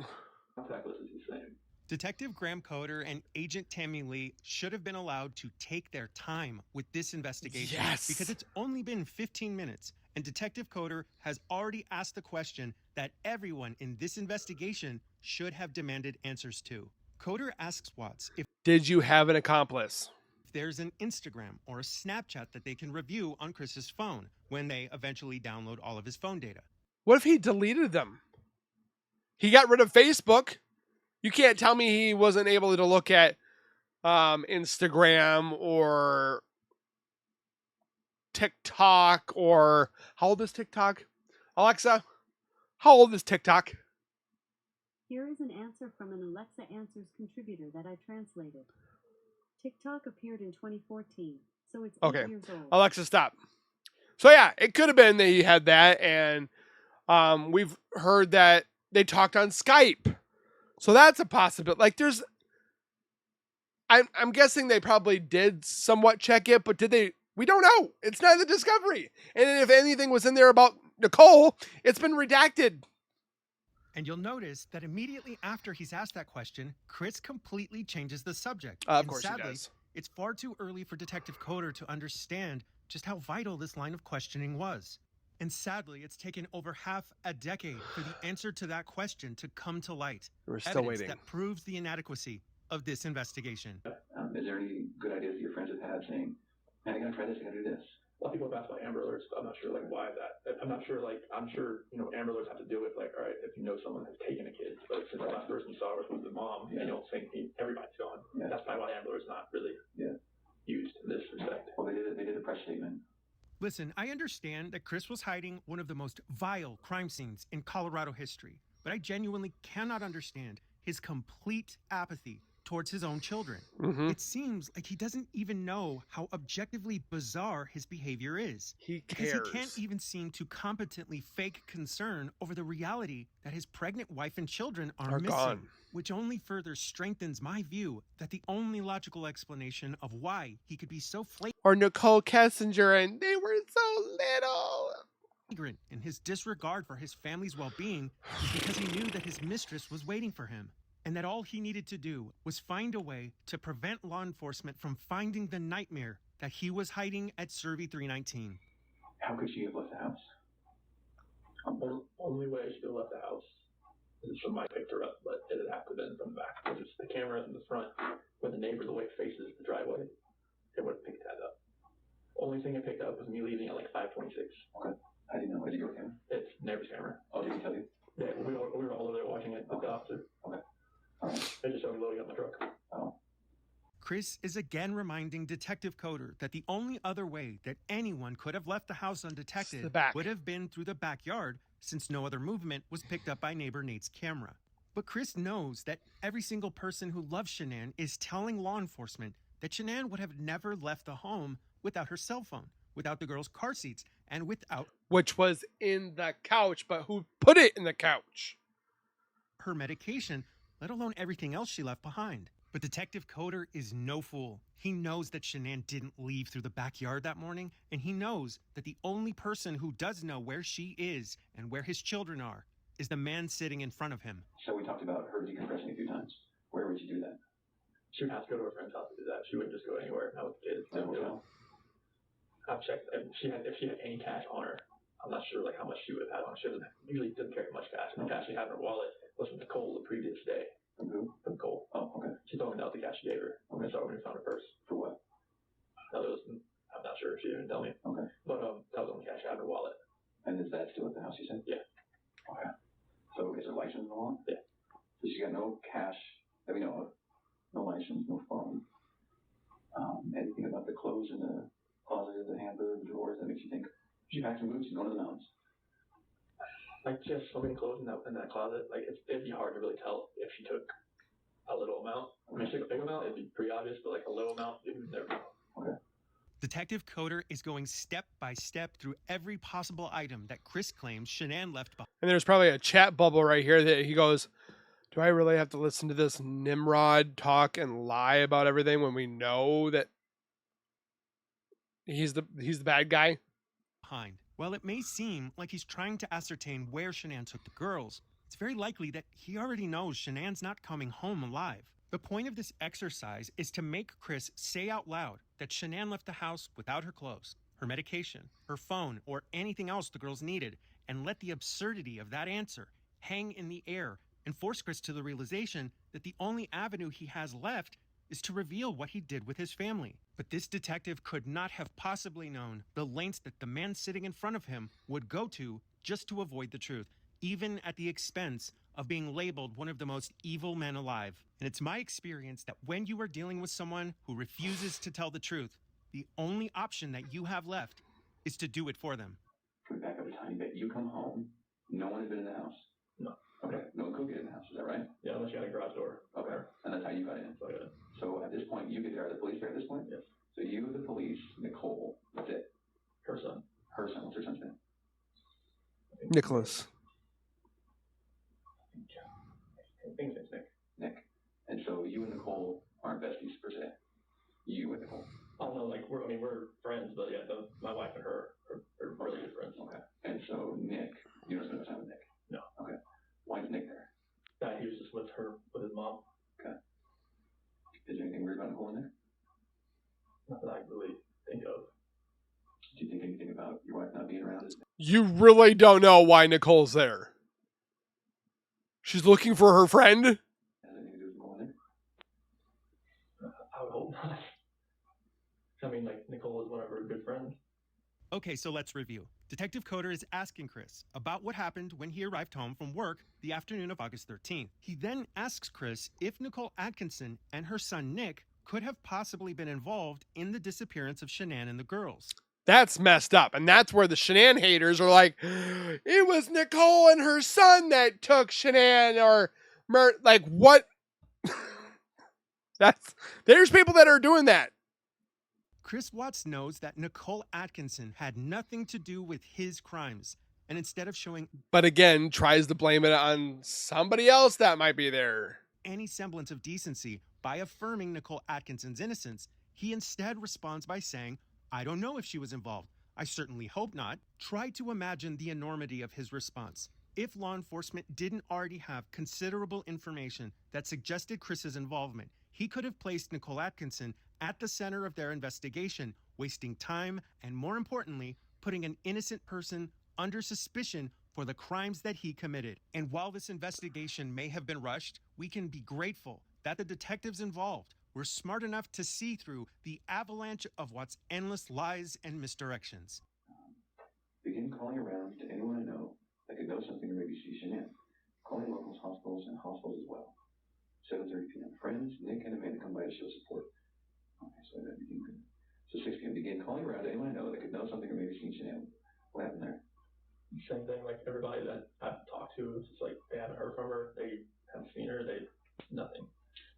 contact list is the same. Detective Graham Coder and Agent Tammy Lee should have been allowed to take their time with this investigation. Yes. Because it's only been 15 minutes, and Detective Coder has already asked the question that everyone in this investigation should have demanded answers to. Coder asks Watts if Did you have an accomplice? there's an Instagram or a Snapchat that they can review on Chris's phone when they eventually download all of his phone data. What if he deleted them? He got rid of Facebook. You can't tell me he wasn't able to look at Instagram or TikTok or... How old is TikTok? Alexa, how old is TikTok? Here is an answer from an Alexa Answers contributor that I translated. TikTok appeared in 2014, so it's 8 years old. Alexa, stop. So yeah, it could have been that he had that, and we've heard that they talked on Skype. So that's a possibility. Like, I'm guessing they probably did somewhat check it, but did they? We don't know. It's not in the discovery. And if anything was in there about Nichol, it's been redacted. And you'll notice that immediately after he's asked that question, Chris completely changes the subject. Of And course sadly, he does. It's far too early for Detective Coder to understand just how vital this line of questioning was. And sadly, it's taken over half a decade for the answer to that question to come to light. We're still Evidence waiting. that proves the inadequacy of this investigation. Is there any good ideas that your friends have had saying, man, I gotta try this, I gotta do this? A lot of people have asked about Amber Alerts, but I'm not sure like why that. I'm not sure I'm sure Amber Alerts have to do with like, all right, if you know someone has taken a kid, but since the last person you saw was the mom, and you don't think everybody's gone. Yeah. That's probably why Amber Alerts not really used in this respect. Well, they did a press statement. Listen, I understand that Chris was hiding one of the most vile crime scenes in Colorado history, but I genuinely cannot understand his complete apathy towards his own children. Mm-hmm. It seems like he doesn't even know how objectively bizarre his behavior is. He Because cares. he can't even seem to competently fake concern over the reality that his pregnant wife and children are missing. gone. Which only further strengthens my view that the only logical explanation of why he could be so Or Nichol Kessinger, and they were so little. flagrant in his disregard for his family's well-being is because he knew that his mistress was waiting for him, and that all he needed to do was find a way to prevent law enforcement from finding the nightmare that he was hiding at Survey 319. How could she have left the house? Only way she could have left the house is somebody picked her up, but it would have to have been from the back. Because it's the camera in the front, where the neighbor, the way it faces the driveway, it would have picked that up. Only thing it picked up was me leaving at like 5:26. Okay. How do you know? Is it your camera? It's neighbor's camera. Oh, did he tell you? Yeah, we were all over there watching it with the officer. Okay. All right. They just showed me loading up my truck. Oh. Chris is again reminding Detective Coder that the only other way that anyone could have left the house undetected would have been through the backyard, since no other movement was picked up by neighbor Nate's camera. But Chris knows that every single person who loves Shanann is telling law enforcement that Shanann would have never left the home without her cell phone, without the girls' car seats, and without... Which was in the couch, but who put it in the couch? ...her medication, let alone everything else she left behind. But Detective Coder is no fool. He knows that Shanann didn't leave through the backyard that morning, and he knows that the only person who does know where she is and where his children are is the man sitting in front of him. So we talked about her decompressing a few times. Where would you do that? She would have to go to her friend's house to do that. She wouldn't just go anywhere. Not with the kids. I've checked if she had any cash on her. I'm not sure like how much she would have had on her. She usually doesn't carry much cash. And the cash she had in her wallet was from Nichol the previous day. From who? From Nichol. Oh, okay. She told me that was the cash she gave her. Okay. So when we found her purse. For what? I'm not sure. She didn't tell me. Okay. But that was the only cash she had in her wallet. And is that still at the house, you said? Yeah. Okay. So is her license in the wallet? Yeah. So she got no cash that we know of, no license, no phone. Anything about the clothes in the closet, the hamper, the drawers that makes you think she packed some boots and going to the mountains? Like just so many clothes in that closet. Like it'd be hard to really tell if she took a little amount. I mean, if she took a big amount, it'd be pretty obvious. But like a little amount, it would never know. Okay. Detective Coder is going step by step through every possible item that Chris claims Shanann left behind. And there's probably a chat bubble right here that he goes, do I really have to listen to this Nimrod talk and lie about everything when we know that he's the bad guy? While it may seem like he's trying to ascertain where Shanann took the girls, it's very likely that he already knows Shanann's not coming home alive. The point of this exercise is to make Chris say out loud that Shanann left the house without her clothes, her medication, her phone, or anything else the girls needed, and let the absurdity of that answer hang in the air and force Chris to the realization that the only avenue he has left is to reveal what he did with his family. But this detective could not have possibly known the lengths that the man sitting in front of him would go to just to avoid the truth, even at the expense of being labeled one of the most evil men alive. And it's my experience that when you are dealing with someone who refuses to tell the truth, the only option that you have left is to do it for them. Can we back up a tiny bit? You come home, no one has been in the house? No. Okay, no one could get in the house, is that right? Yeah, unless you had a garage door. Okay, and that's how you got in? So, yeah. So at this point, you get there. Are the police there at this point? Yes. So you, the police, Nichol, that's it? Her son. Her son, what's her son's name? Nicholas. I think it's Nick. Nick. And so you and Nichol aren't besties per se? You and Nichol? Oh no, like we're friends, but yeah, my wife and her are really good friends. Okay. And so Nick, you don't spend much time with Nick? No. Okay. Why is Nick there? He was just with his mom. Okay. Is there anything weird about Nichol in there? Not that I really think of. Do you think anything about your wife not being around? You really don't know why Nicole's there. She's looking for her friend? Has anything to do with Nichol in there? I would hope not. I mean, like, Nichol is one of her good friends. Okay, so let's review. Detective Coder is asking Chris about what happened when he arrived home from work the afternoon of August 13th. He then asks Chris if Nichol Atkinson and her son Nick could have possibly been involved in the disappearance of Shanann and the girls. That's messed up. And that's where the Shanann haters are like, it was Nichol and her son that took Shanann or like what? There's people that are doing that. Chris Watts knows that Nichol Atkinson had nothing to do with his crimes. And instead of showing, but again, tries to blame it on somebody else that might be there, any semblance of decency by affirming Nichol Atkinson's innocence, he instead responds by saying, I don't know if she was involved. I certainly hope not. Try to imagine the enormity of his response. If law enforcement didn't already have considerable information that suggested Chris's involvement, he could have placed Nichol Atkinson at the center of their investigation, wasting time and, more importantly, putting an innocent person under suspicion for the crimes that he committed. And while this investigation may have been rushed, we can be grateful that the detectives involved were smart enough to see through the avalanche of Watts' endless lies and misdirections. Begin calling around to anyone I know that could know something or maybe see Shanann. Calling locals, hospitals, and hospitals as well. 7:30 p.m. Friends, Nick and Amanda come by to show support. Okay, so that became good. So 6 p.m. Begin calling around to anyone I know that could know something or maybe seen Shanann. What happened there? Same thing, like everybody that I've talked to, it's just like they haven't heard from her, they haven't seen her, nothing.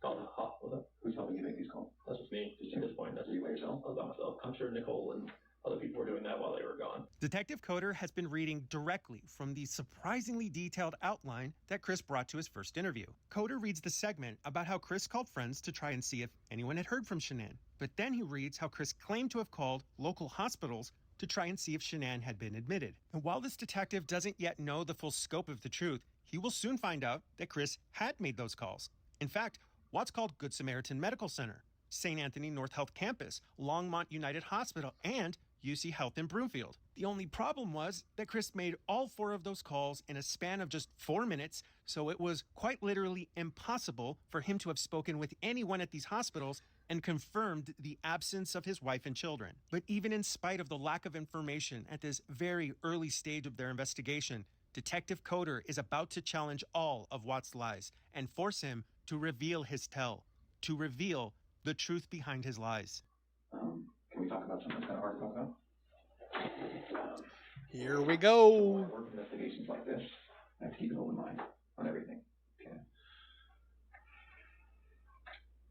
Called the hospital. Who's helping you make these calls? That's just me. Just at this point, that's you by yourself? I was by myself. I'm sure Nichol and other people were doing that while they were gone. Detective Coder has been reading directly from the surprisingly detailed outline that Chris brought to his first interview. Coder reads the segment about how Chris called friends to try and see if anyone had heard from Shanann. But then he reads how Chris claimed to have called local hospitals to try and see if Shanann had been admitted. And while this detective doesn't yet know the full scope of the truth, he will soon find out that Chris had made those calls. In fact, Watts called Good Samaritan Medical Center, St. Anthony North Health Campus, Longmont United Hospital, and UC Health in Broomfield. The only problem was that Chris made all 4 of those calls in a span of just 4 minutes, so it was quite literally impossible for him to have spoken with anyone at these hospitals and confirmed the absence of his wife and children. But even in spite of the lack of information at this very early stage of their investigation, Detective Coder is about to challenge all of Watts' lies and force him to reveal his tell, to reveal the truth behind his lies. Can we talk about something that's kind of hard to talk about? Here we go. I work investigations like this. I have to keep an open mind on everything. Okay.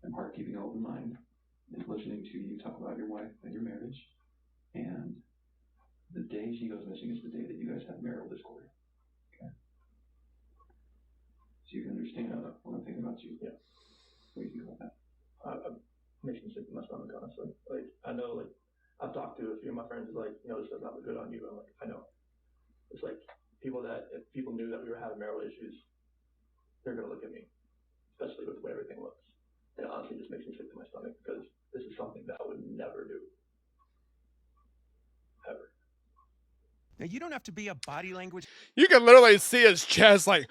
And part of keeping an open mind is listening to you talk about your wife and your marriage. And the day she goes missing is the day that you guys have marital discord. Okay. So you can understand what I'm thinking about you. Yeah. What do you think about that? Makes me sick to my stomach, honestly. Like, I know, like, I've talked to a few of my friends, like, this does not look good on you. I'm like, I know. It's like, if people knew that we were having marital issues, they're going to look at me, especially with the way everything looks. And it honestly just makes me sick to my stomach because this is something that I would never do. Ever. Now, you don't have to be a body language. You can literally see his chest like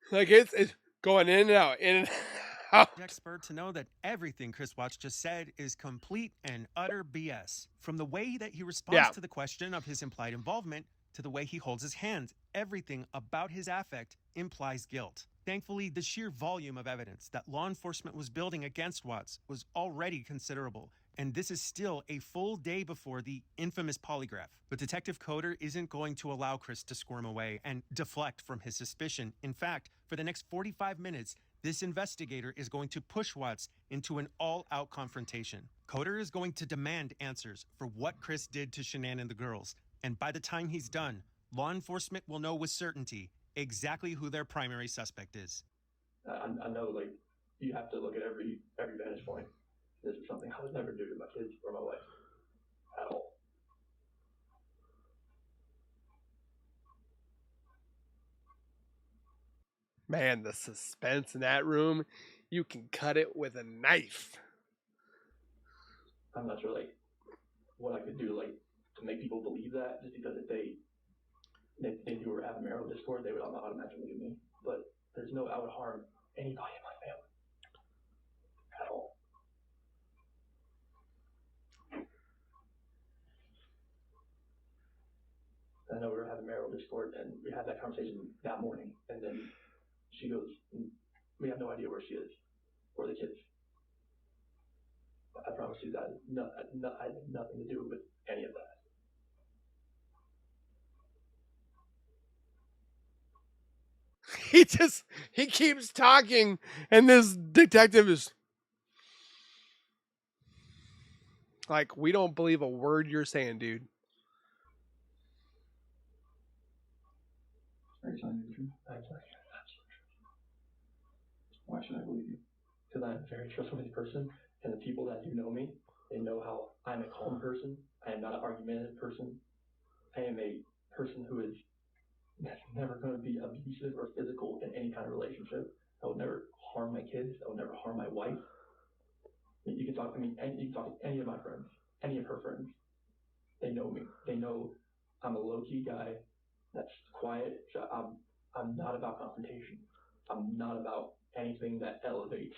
it's going in and out, in and out. Expert to know that everything Chris Watts just said is complete and utter BS. From the way that he responds to the question of his implied involvement to the way he holds his hands, everything about his affect implies guilt. Thankfully, the sheer volume of evidence that law enforcement was building against Watts was already considerable, and this is still a full day before the infamous polygraph. But Detective Coder isn't going to allow Chris to squirm away and deflect from his suspicion. In fact, for the next 45 minutes, this investigator is going to push Watts into an all-out confrontation. Coder is going to demand answers for what Chris did to Shanann and the girls. And by the time he's done, law enforcement will know with certainty exactly who their primary suspect is. I know, like, you have to look at every vantage point. This is something I would never do to my kids or my wife at all. Man, the suspense in that room, you can cut it with a knife. I'm not sure, like, what I could do, like, to make people believe that, just because if they knew we were having marital discord, they would automatically leave me. But there's no, I would harm anybody in my family at all. I know we were having marital discord, and we had that conversation that morning, and then she goes, we have no idea where she is, or the kids. I promise you that I had nothing to do with any of that. He keeps talking, and this detective is like, we don't believe a word you're saying, dude. Are you telling me the truth? I'm telling you the absolute truth. Why should I believe you? Because I'm a very trustworthy person, and the people that do know me, they know how I'm a calm person. I am not an argumentative person. I am a person who is never going to be abusive or physical in any kind of relationship. I would never harm my kids. I would never harm my wife. You can talk to me, and you can talk to any of my friends, any of her friends. They know me. They know I'm a low-key guy that's quiet. So I'm not about confrontation. I'm not about anything that elevates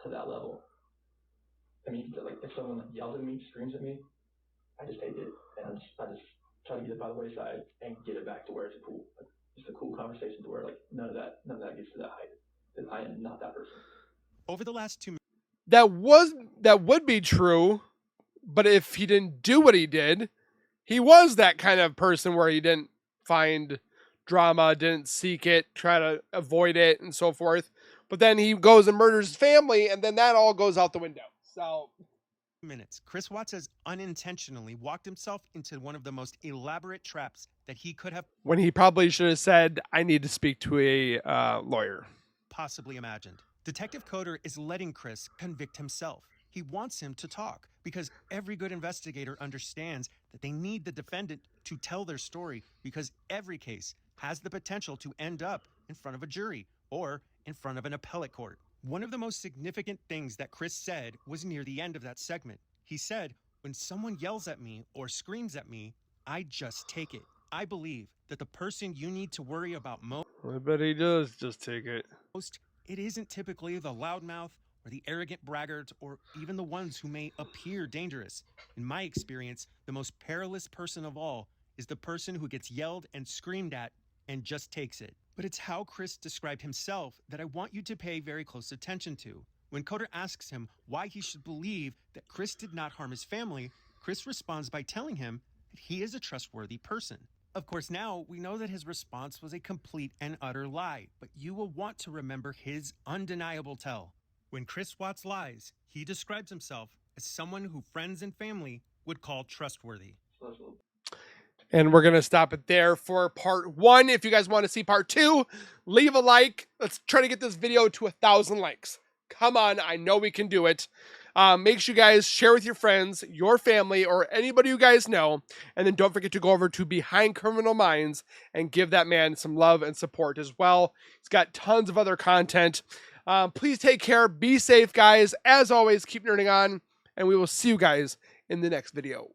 to that level. I mean, like if someone yells at me, screams at me, I just take it and I just try to get it by the wayside and get it back to where it's just a cool conversation to where like none of that gets to that height. Because I am not that person. Over the last 2 That would be true, but if he didn't do what he did, he was that kind of person where he didn't find drama, didn't seek it, try to avoid it, and so forth. But then he goes and murders his family, and then that all goes out the window. So, minutes, Chris Watts has unintentionally walked himself into one of the most elaborate traps that he could have when he probably should have said, I need to speak to a lawyer. Possibly imagined. Detective Coder is letting Chris convict himself. He wants him to talk because every good investigator understands that they need the defendant to tell their story because every case has the potential to end up in front of a jury or in front of an appellate court. One of the most significant things that Chris said was near the end of that segment. He said, when someone yells at me or screams at me, I just take it. I believe that the person you need to worry about most, I bet he does just take it. It isn't typically the loudmouth or the arrogant braggart or even the ones who may appear dangerous. In my experience, the most perilous person of all is the person who gets yelled and screamed at and just takes it. But it's how Chris described himself that I want you to pay very close attention to. When Coder asks him why he should believe that Chris did not harm his family, Chris responds by telling him that he is a trustworthy person. Of course, now we know that his response was a complete and utter lie, but you will want to remember his undeniable tell. When Chris Watts lies, he describes himself as someone who friends and family would call trustworthy. And we're going to stop it there for part 1. If you guys want to see part 2, leave a like. Let's try to get this video to 1,000 likes. Come on, I know we can do it. Make sure you guys share with your friends, your family, or anybody you guys know. And then don't forget to go over to Behind Criminal Minds and give that man some love and support as well. He's got tons of other content. Please take care. Be safe, guys. As always, keep nerding on. And we will see you guys in the next video.